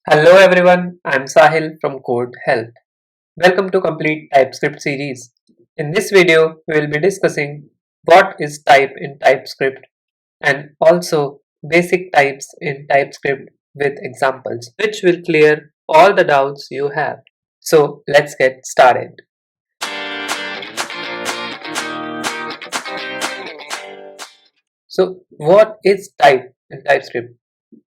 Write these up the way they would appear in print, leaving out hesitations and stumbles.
Hello everyone, I'm Sahil from Code Help. Welcome to Complete Typescript series. In this video, we will be discussing what is type in TypeScript and also basic types in TypeScript with examples, which will clear all the doubts you have. So let's get started. So what is type in TypeScript?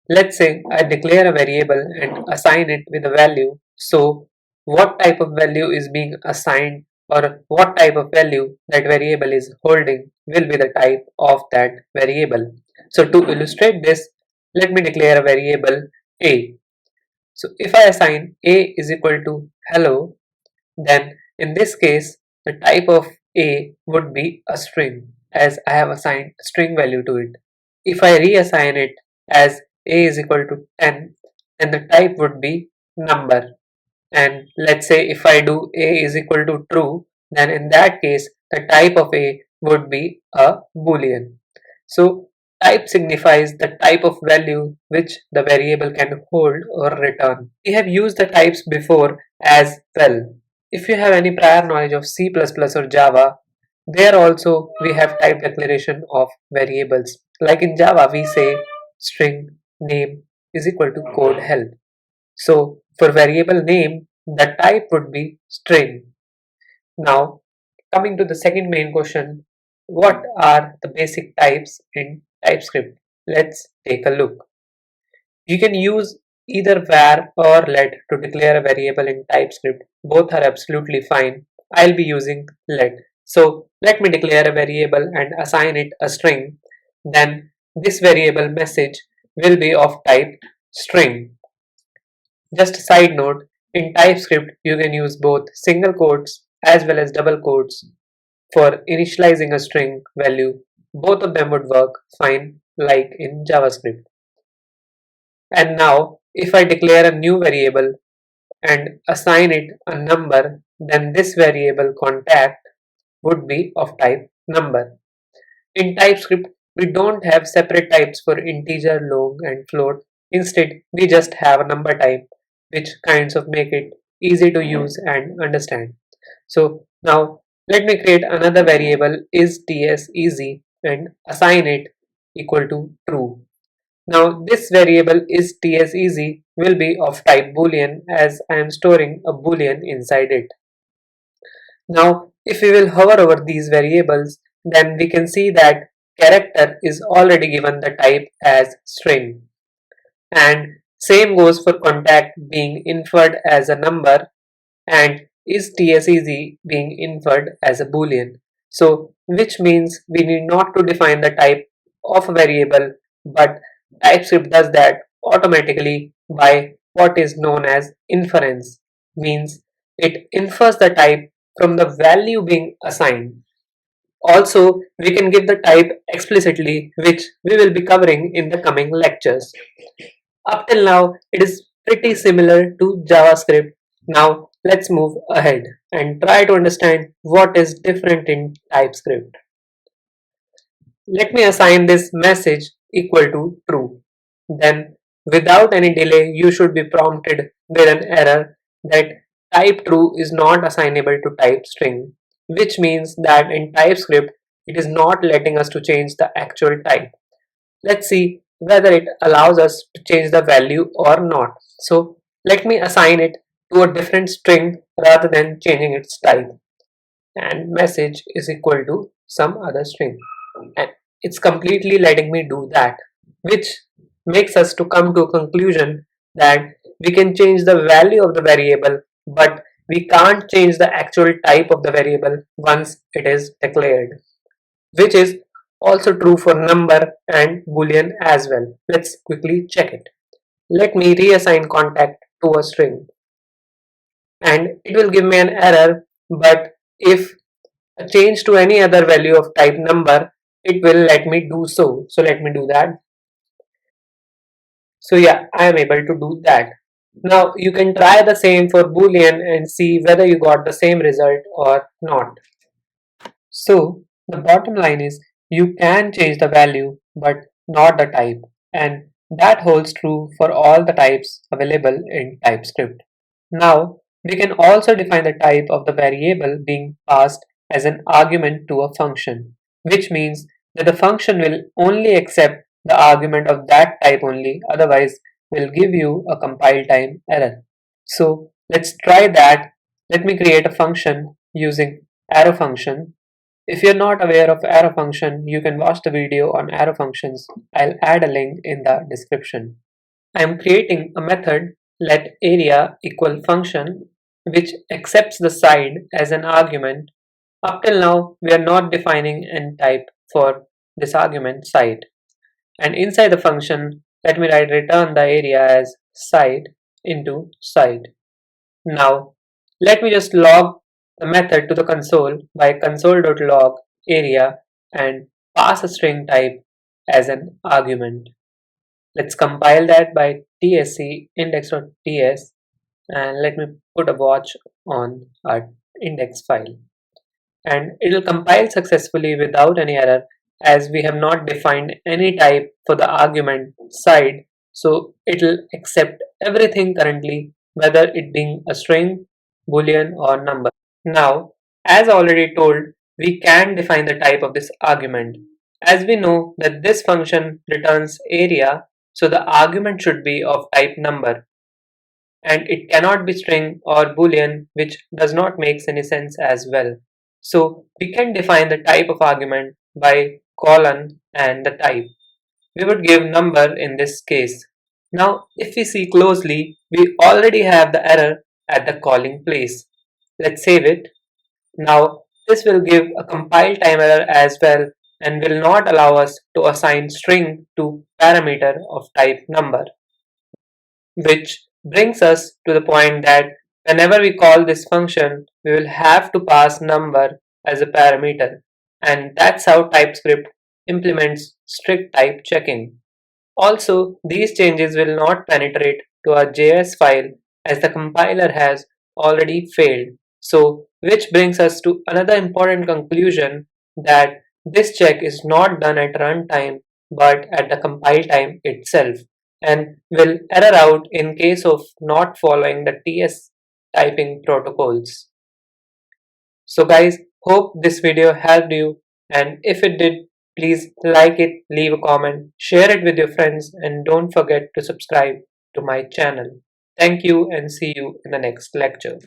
Let's say I declare a variable and assign it with a value. So what type of value is being assigned or what type of value that variable is holding will be the type of that variable. So to illustrate this, let me declare a variable a. So if I assign a is equal to hello, then in this case the type of a would be a string as I have assigned a string value to it. If I reassign it as a is equal to 10, then the type would be number. And let's say if I do a is equal to true, then in that case the type of a would be a boolean. So type signifies the type of value which the variable can hold or return. We have used the types before as well. If you have any prior knowledge of C++ or Java, there also we have type declaration of variables. Like in Java we say string name is equal to code help. So for variable name, the type would be string. Now coming to the second main question, what are the basic types in TypeScript? Let's take a look. You can use either var or let to declare a variable in TypeScript. Both are absolutely fine. I'll be using let. So let me declare a variable and assign it a string. Then this variable message will be of type string. Just a side note, in TypeScript you can use both single quotes as well as double quotes for initializing a string value. Both of them would work fine like in JavaScript. And now if I declare a new variable and assign it a number, then this variable contact would be of type number. In TypeScript, we don't have separate types for integer, long and float. Instead, we just have a number type, which kinds of make it easy to use and understand. So now let me create another variable is tseasy and assign it equal to true. Now this variable is tseasy will be of type boolean as I am storing a boolean inside it. Now if we will hover over these variables, then we can see that character is already given the type as string, and same goes for contact being inferred as a number and is tseasy being inferred as a boolean. So which means we need not to define the type of a variable, but TypeScript does that automatically by what is known as inference, means it infers the type from the value being assigned. Also, we can give the type explicitly, which we will be covering in the coming lectures. Up till now, it is pretty similar to JavaScript. Now, let's move ahead and try to understand what is different in TypeScript. Let me assign this message equal to true. Then, without any delay, you should be prompted with an error that type true is not assignable to type string, which means that in TypeScript, it is not letting us to change the actual type. Let's see whether it allows us to change the value or not. So let me assign it to a different string rather than changing its type, and message is equal to some other string, and it's completely letting me do that, which makes us to come to a conclusion that we can change the value of the variable, but we can't change the actual type of the variable once it is declared, which is also true for number and boolean as well. Let's quickly check it. Let me reassign contact to a string and it will give me an error, but if a change to any other value of type number, it will let me do so. So let me do that. So yeah, I am able to do that. Now you can try the same for boolean and see whether you got the same result or not. So the bottom line is you can change the value but not the type, and That holds true for all the types available in TypeScript. Now, we can also define the type of the variable being passed as an argument to a function, which means that the function will only accept the argument of that type only, otherwise will give you a compile time error. So let's try that. Let me create a function using arrow function. If you're not aware of arrow function, you can watch the video on arrow functions. I'll add a link in the description. I am creating a method let area equal function which accepts the side as an argument. Up till now, we are not defining any type for this argument side. And inside the function, let me write return the area as side into side. Now, let me just log the method to the console by console.log area and pass a string type as an argument. Let's compile that by tsc index.ts and let me put a watch on our index file. And it will compile successfully without any error as we have not defined any type for the argument side, so it will accept everything currently, whether it being a string, boolean or number. Now, as already told, we can define the type of this argument. As we know that this function returns area, so the argument should be of type number, and it cannot be string or boolean, which does not make any sense as well. So we can define the type of argument by colon and the type. We would give number in this case. Now if we see closely, we already have the error at the calling place. Let's save it. Now this will give a compile time error as well and will not allow us to assign string to parameter of type number. Which brings us to the point that whenever we call this function, we will have to pass number as a parameter, and that's how TypeScript implements strict type checking. Also, these changes will not penetrate to our JS file as the compiler has already failed. So, which brings us to another important conclusion that this check is not done at runtime but at the compile time itself and will error out in case of not following the TS typing protocols. So guys, hope this video helped you, and if it did, please like it, leave a comment, share it with your friends, and don't forget to subscribe to my channel. Thank you and see you in the next lecture.